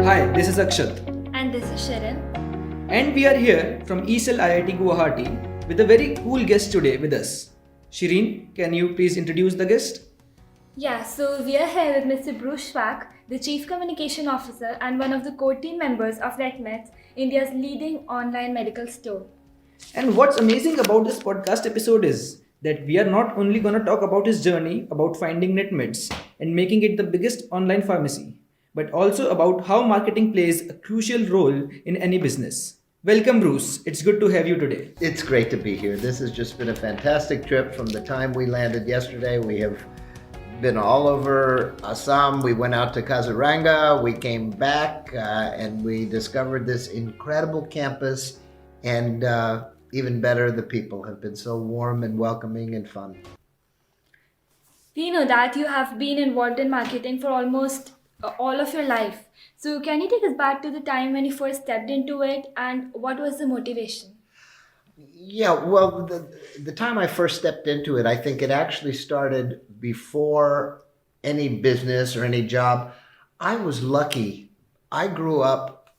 Hi, this is Akshat, And this is Shirin. and we are here from ESL IIT Guwahati with a very cool guest today with us. Shirin, can you please introduce the guest? Yeah, so we are here with Mr. Bruce Schwack, the Chief Communication Officer and one of the core team members of Netmeds, India's leading online medical store. And what's amazing about this podcast episode is that we are not only going to talk about his journey about finding Netmeds and making it the biggest online pharmacy, but also about how marketing plays a crucial role in any business. Welcome, Bruce. It's good to have you today. It's great to be here. This has just been a fantastic trip from the time we landed yesterday. We have been all over Assam. We went out to Kaziranga. We came back and we discovered this incredible campus. And even better, the people have been so warm and welcoming and fun. We know that you have been involved in marketing for almost all of your life. So, can you take us back to the time when you first stepped into it and what was the motivation? Yeah, well, the time I first stepped into it, I think it actually started before any business or any job. I was lucky. I grew up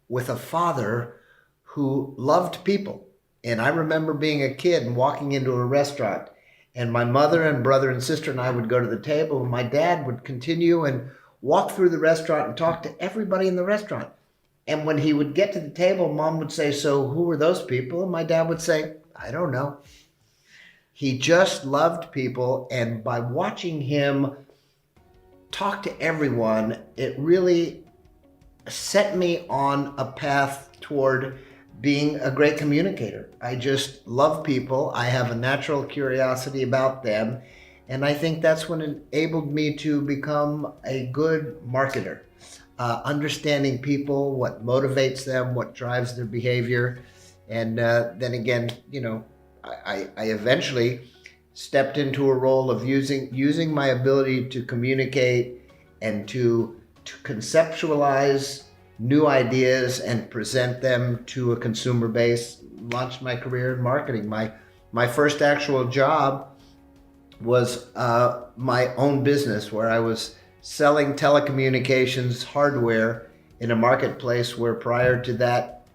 with a father who loved people. And I remember being a kid and walking into a restaurant, and my mother and brother and sister and I would go to the table, and my dad would continue and walk through the restaurant and talk to everybody in the restaurant. And when he would get to the table, Mom would say, "So who were those people?" And my dad would say, "I don't know." He just loved people. And by watching him talk to everyone, it really set me on a path toward being a great communicator. I just love people. I have a natural curiosity about them. And I think that's what enabled me to become a good marketer. Understanding people, what motivates them, what drives their behavior. And then again, I eventually stepped into a role of using my ability to communicate and to conceptualize new ideas and present them to a consumer base. Launched my career in marketing. My first actual job was my own business, where I was selling telecommunications hardware in a marketplace where prior to that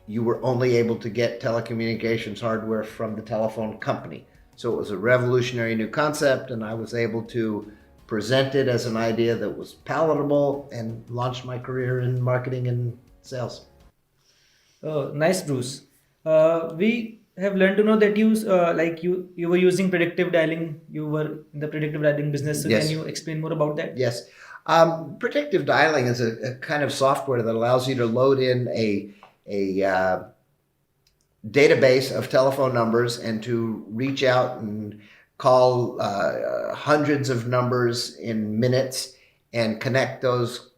you were only able to get telecommunications hardware from the telephone company. So it was a revolutionary new concept, and I was able to present it as an idea that was palatable and launched my career in marketing and sales. Oh, nice, Bruce. We have learned to know that you were using predictive dialing. You were in the predictive dialing business. So Yes. Can you explain more about that? Yes. Predictive dialing is a kind of software that allows you to load in a database of telephone numbers and to reach out and call hundreds of numbers in minutes and connect those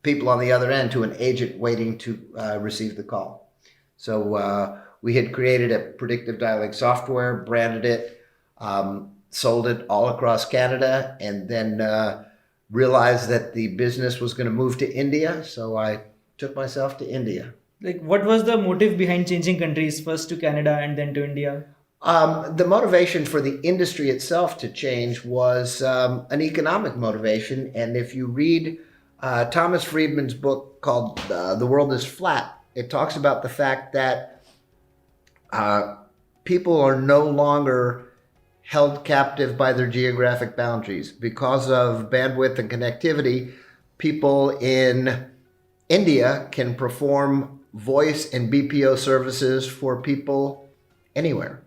people on the other end to an agent waiting to receive the call. So we had created a predictive dialing software, branded it, sold it all across Canada, and then realized that the business was going to move to India. So I took myself to India. What was the motive behind changing countries, first to Canada and then to India? The motivation for the industry itself to change was an economic motivation. And if you read Thomas Friedman's book called The World is Flat, it talks about the fact that people are no longer held captive by their geographic boundaries. Because of bandwidth and connectivity, people in India can perform voice and BPO services for people anywhere.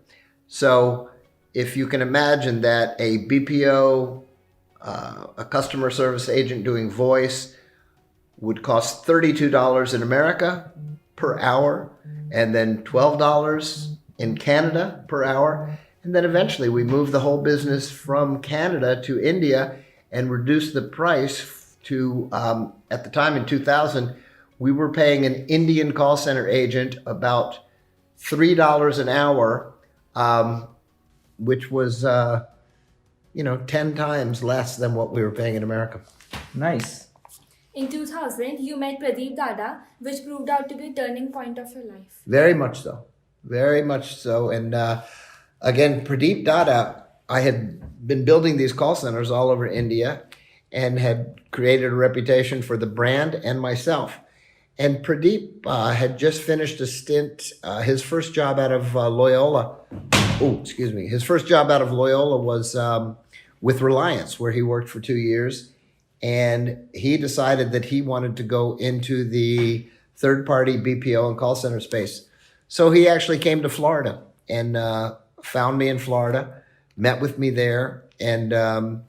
So if you can imagine that a BPO, a customer service agent doing voice, would cost $32 in America per hour, and then $12 in Canada per hour. And then eventually we moved the whole business from Canada to India and reduced the price to, at the time in 2000, we were paying an Indian call center agent about $3 an hour, which was, 10 times less than what we were paying in America. Nice. In 2000, you met Pradeep Dadha, which proved out to be a turning point of your life. Very much so. Very much so. And again, Pradeep Dadha, I had been building these call centers all over India. and had created a reputation for the brand and myself. And Pradeep had just finished a stint. His first job out of Loyola. Oh, excuse me. His first job out of Loyola was with Reliance, where he worked for 2 years. And he decided that he wanted to go into the third-party BPO and call center space. So he actually came to Florida and found me in Florida, met with me there, and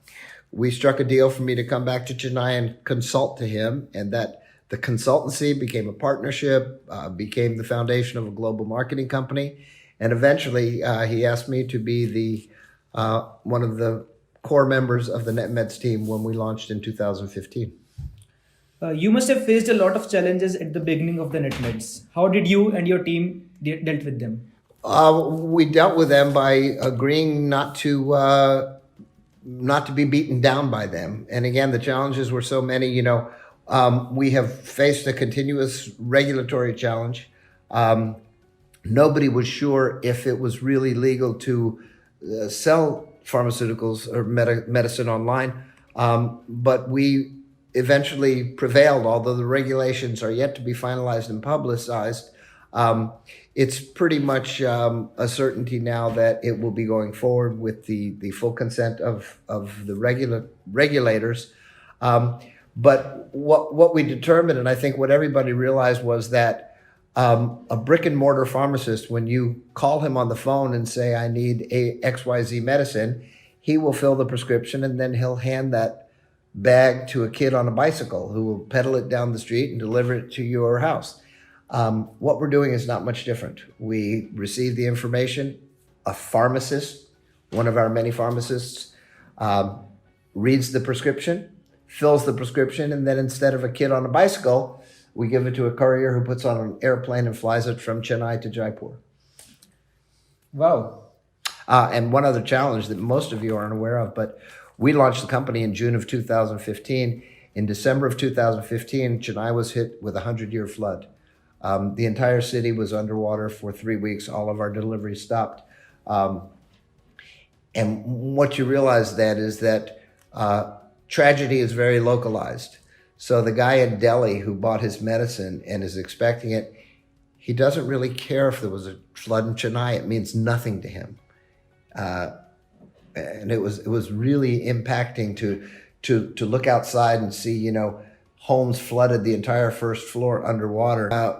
we struck a deal for me to come back to Chennai and consult to him, and that the consultancy became a partnership, became the foundation of a global marketing company, and eventually he asked me to be the one of the core members of the Netmeds team when we launched in 2015. You must have faced a lot of challenges at the beginning of the Netmeds. How did you and your team dealt with them? We dealt with them by agreeing not to be beaten down by them. And again, the challenges were so many. We have faced a continuous regulatory challenge. Nobody was sure if it was really legal to sell pharmaceuticals or medicine online, but we eventually prevailed, although the regulations are yet to be finalized and publicized. It's pretty much a certainty now that it will be going forward with the full consent of the regulators. But what we determined, and I think what everybody realized, was that a brick and mortar pharmacist, when you call him on the phone and say, I need a XYZ medicine, he will fill the prescription and then he'll hand that bag to a kid on a bicycle who will pedal it down the street and deliver it to your house. What we're doing is not much different. We receive the information. A pharmacist, one of our many pharmacists, reads the prescription, fills the prescription, and then instead of a kid on a bicycle, we give it to a courier who puts on an airplane and flies it from Chennai to Jaipur. Wow. And one other challenge that most of you aren't aware of, but we launched the company in June of 2015. In December of 2015, Chennai was hit with a 100-year flood. The entire city was underwater for 3 weeks. All of our deliveries stopped. And what you realize then is that tragedy is very localized. So the guy in Delhi who bought his medicine and is expecting it, he doesn't really care if there was a flood in Chennai. It means nothing to him. And it was really impacting to look outside and see, homes flooded, the entire first floor underwater.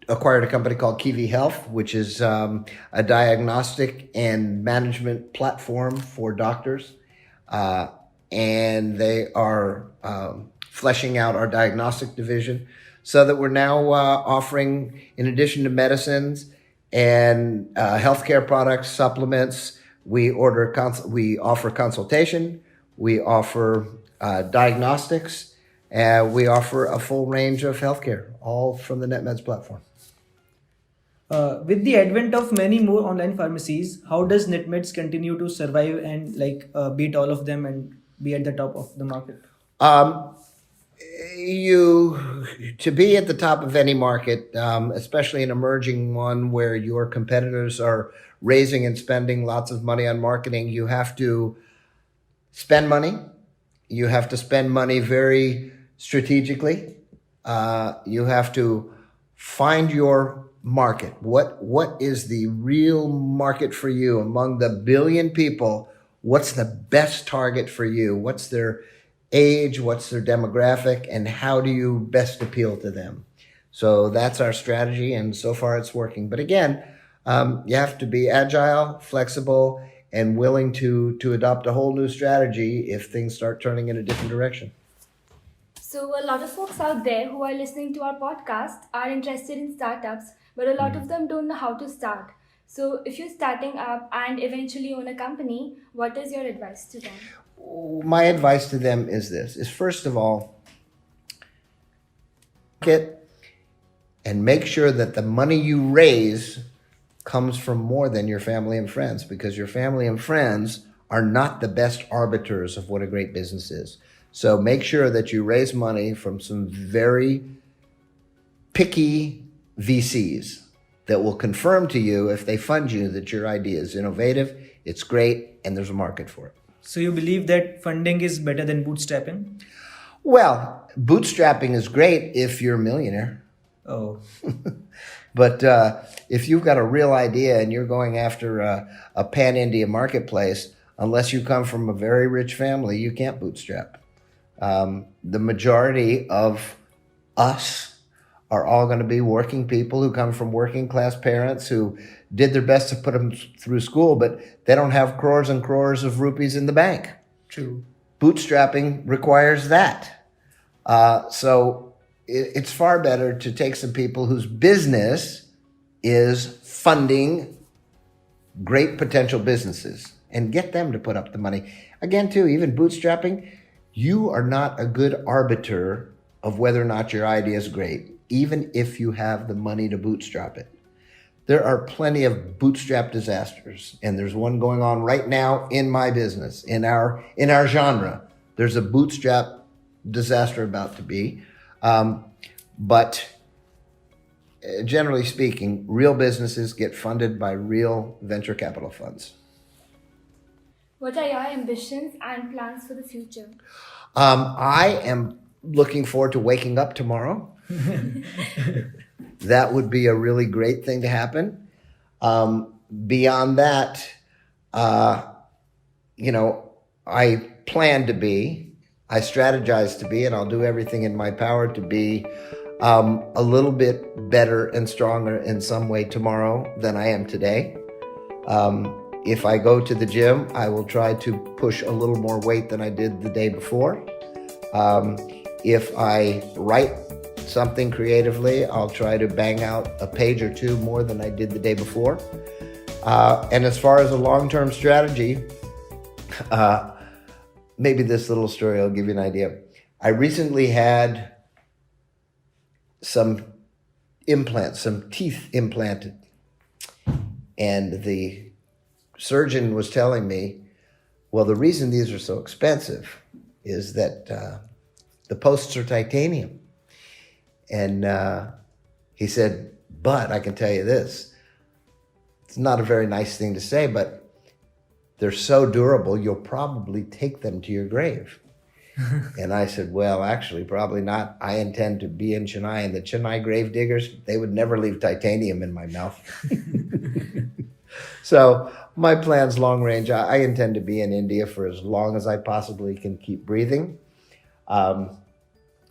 Acquired a company called Kiwi Health, which is a diagnostic and management platform for doctors. And they are fleshing out our diagnostic division so that we're now offering, in addition to medicines and healthcare products, supplements, we offer consultation, we offer diagnostics, and we offer a full range of healthcare, all from the Netmeds platform. With the advent of many more online pharmacies, how does Netmeds continue to survive and beat all of them and be at the top of the market? To be at the top of any market, especially an emerging one where your competitors are raising and spending lots of money on marketing, you have to spend money. You have to spend money very strategically. You have to find your market. What is the real market for you among the billion people? What's the best target for you? What's their age? What's their demographic? And how do you best appeal to them? So that's our strategy, and so far it's working. But again, you have to be agile, flexible, and willing to adopt a whole new strategy if things start turning in a different direction. So a lot of folks out there who are listening to our podcast are interested in startups, but a lot of them don't know how to start. So if you're starting up and eventually own a company, what is your advice to them? My advice to them is this, is first of all, get and make sure that the money you raise comes from more than your family and friends, because your family and friends are not the best arbiters of what a great business is. So make sure that you raise money from some very picky VCs that will confirm to you, if they fund you, that your idea is innovative, it's great, and there's a market for it. So you believe that funding is better than bootstrapping? Well, bootstrapping is great if you're a millionaire. Oh, But if you've got a real idea and you're going after a pan-India marketplace, unless you come from a very rich family, you can't bootstrap. The majority of us are all going to be working people who come from working class parents who did their best to put them through school, but they don't have crores and crores of rupees in the bank. true. Bootstrapping requires that. So it's far better to take some people whose business is funding great potential businesses and get them to put up the money. Again, too, even bootstrapping, you are not a good arbiter of whether or not your idea is great, even if you have the money to bootstrap it. There are plenty of bootstrap disasters, and there's one going on right now in my business, in our genre. There's a bootstrap disaster about to be. But generally speaking, real businesses get funded by real venture capital funds. What are your ambitions and plans for the future? I am looking forward to waking up tomorrow. That would be a really great thing to happen. Beyond that, I plan to be, I strategize to be, and I'll do everything in my power to be a little bit better and stronger in some way tomorrow than I am today. If I go to the gym, I will try to push a little more weight than I did the day before. If I write something creatively, I'll try to bang out a page or two more than I did the day before. And as far as a long-term strategy, maybe this little story will give you an idea. I recently had some implants, some teeth implanted. And the surgeon was telling me, well, the reason these are so expensive is that the posts are titanium. And he said, but I can tell you this, it's not a very nice thing to say, but they're so durable, you'll probably take them to your grave. And I said, well, actually, probably not. I intend to be in Chennai, and the Chennai grave diggers, they would never leave titanium in my mouth. So my plan's long range. I intend to be in India for as long as I possibly can keep breathing.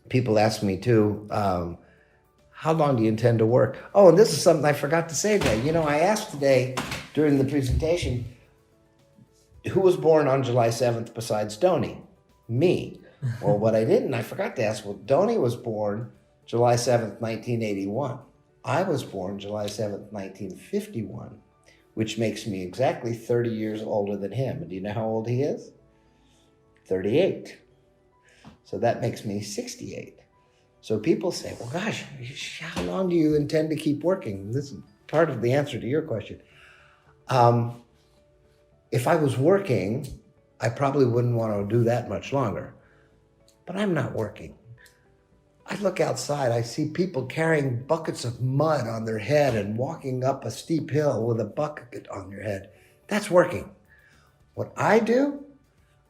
People ask me too, how long do you intend to work? Oh, and this is something I forgot to say today. I asked today during the presentation, who was born on July 7th besides Dhoni? Me. Well, what I forgot to ask, Dhoni was born July 7th, 1981. I was born July 7th, 1951, which makes me exactly 30 years older than him. And do you know how old he is? 38. So that makes me 68. So people say, well, gosh, how long do you intend to keep working? This is part of the answer to your question. If I was working, I probably wouldn't want to do that much longer. But I'm not working. I look outside, I see people carrying buckets of mud on their head and walking up a steep hill with a bucket on their head. That's working. What I do,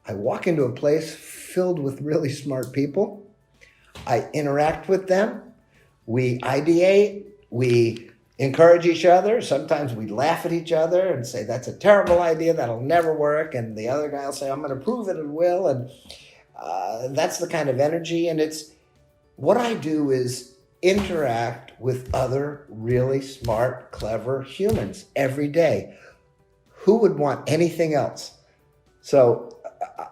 I walk into a place filled with really smart people. I interact with them. We ideate. We encourage each other. Sometimes we laugh at each other and say, that's a terrible idea. That'll never work. And the other guy will say, I'm going to prove it will. And that's the kind of energy. And what I do is interact with other really smart, clever humans every day. Who would want anything else? So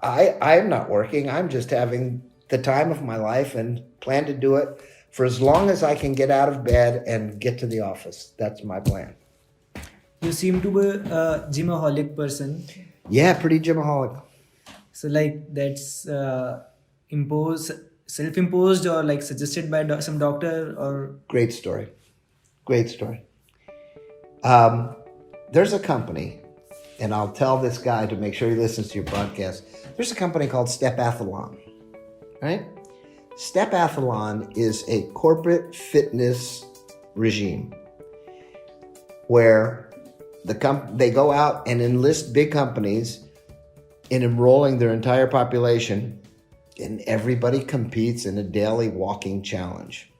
I'm not working. I'm just having the time of my life and plan to do it for as long as I can get out of bed and get to the office. That's my plan. You seem to be a gymaholic person. Yeah, pretty gymaholic. So that's self-imposed or suggested by some doctor or... Great story. There's a company, and I'll tell this guy to make sure he listens to your podcast. There's a company called Stepathlon, right? Stepathlon is a corporate fitness regime where they go out and enlist big companies in enrolling their entire population, and everybody competes in a daily walking challenge.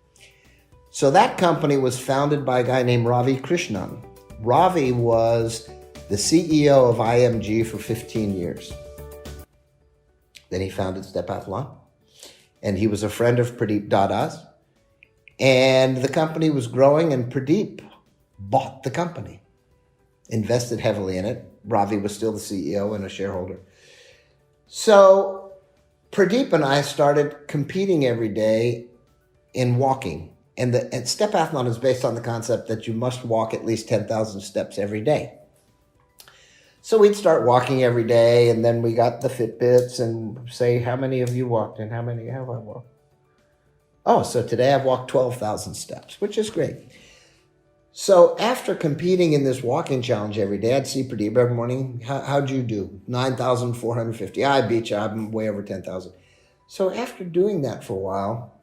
So that company was founded by a guy named Ravi Krishnan. Ravi was the CEO of IMG for 15 years. Then he founded Stepathlon, and he was a friend of Pradeep Dadha's. And the company was growing, and Pradeep bought the company, invested heavily in it. Ravi was still the CEO and a shareholder. So Pradeep and I started competing every day in walking. And Stepathlon is based on the concept that you must walk at least 10,000 steps every day. So we'd start walking every day, and then we got the Fitbits and say, how many of you walked and how many have I walked? Oh, so today I've walked 12,000 steps, which is great. So after competing in this walking challenge every day, I'd see Pradeep every morning. How'd you do? 9,450. I beat you. I'm way over 10,000. So after doing that for a while,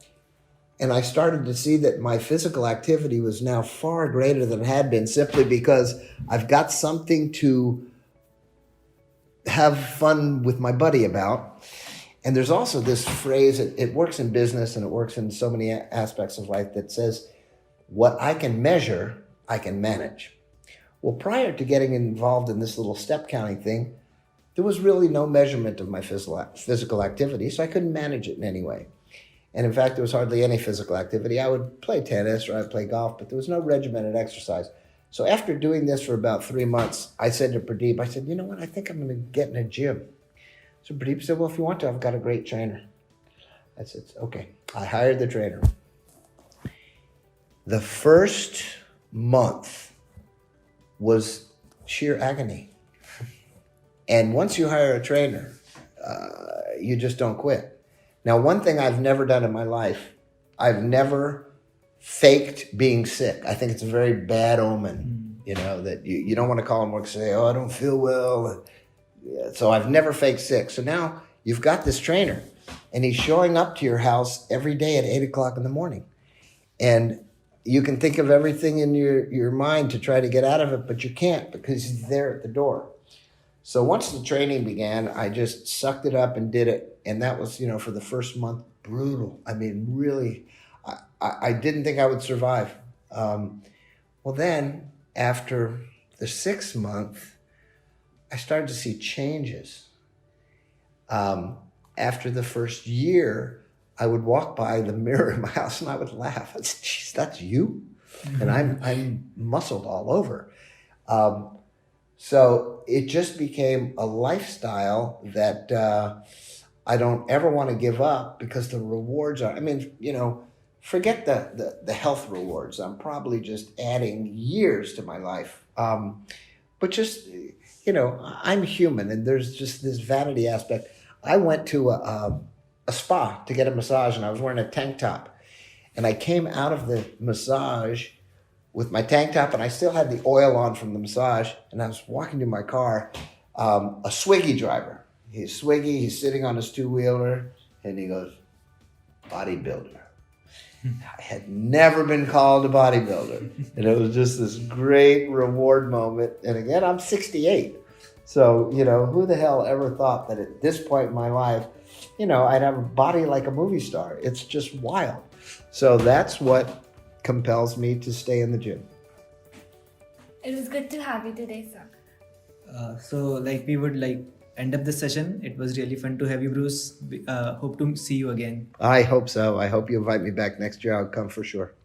and I started to see that my physical activity was now far greater than it had been, simply because I've got something to have fun with my buddy about. And there's also this phrase, it works in business and it works in so many aspects of life, that says, what I can measure, I can manage. Well, prior to getting involved in this little step counting thing, there was really no measurement of my physical activity, so I couldn't manage it in any way. And in fact, there was hardly any physical activity. I would play tennis or I'd play golf, but there was no regimented exercise. So after doing this for about 3 months, I said to Pradeep, I said, you know what, I think I'm going to get in a gym. So Pradeep said, well, if you want to, I've got a great trainer. I said, okay. I hired the trainer. The first month was sheer agony. And once you hire a trainer, you just don't quit. Now, one thing I've never done in my life, I've never faked being sick. I think it's a very bad omen, that you don't want to call him work and say, oh, I don't feel well. So I've never faked sick. So now you've got this trainer, and he's showing up to your house every day at 8 o'clock in the morning. And you can think of everything in your mind to try to get out of it, but you can't, because he's there at the door. So once the training began, I just sucked it up and did it. And that was, for the first month, brutal. I mean, really, I didn't think I would survive. Well, then after the 6th month, I started to see changes. After the first year, I would walk by the mirror in my house and I would laugh. I'd say, geez, that's you? And I'm muscled all over. So it just became a lifestyle that I don't ever want to give up, because the rewards are, forget the health rewards. I'm probably just adding years to my life. But just, I'm human, and there's just this vanity aspect. I went to a spa to get a massage, and I was wearing a tank top. And I came out of the massage with my tank top, and I still had the oil on from the massage, and I was walking to my car. A Swiggy driver. He's Swiggy, he's sitting on his 2-wheeler, and he goes, bodybuilder. I had never been called a bodybuilder. And it was just this great reward moment. And again, I'm 68. So, who the hell ever thought that at this point in my life, I'd have a body like a movie star. It's just wild. So that's what compels me to stay in the gym. It was good to have you today, sir. So we would end up this session. It was really fun to have you, Bruce. Hope to see you again. I hope so. I hope you invite me back next year. I'll come for sure.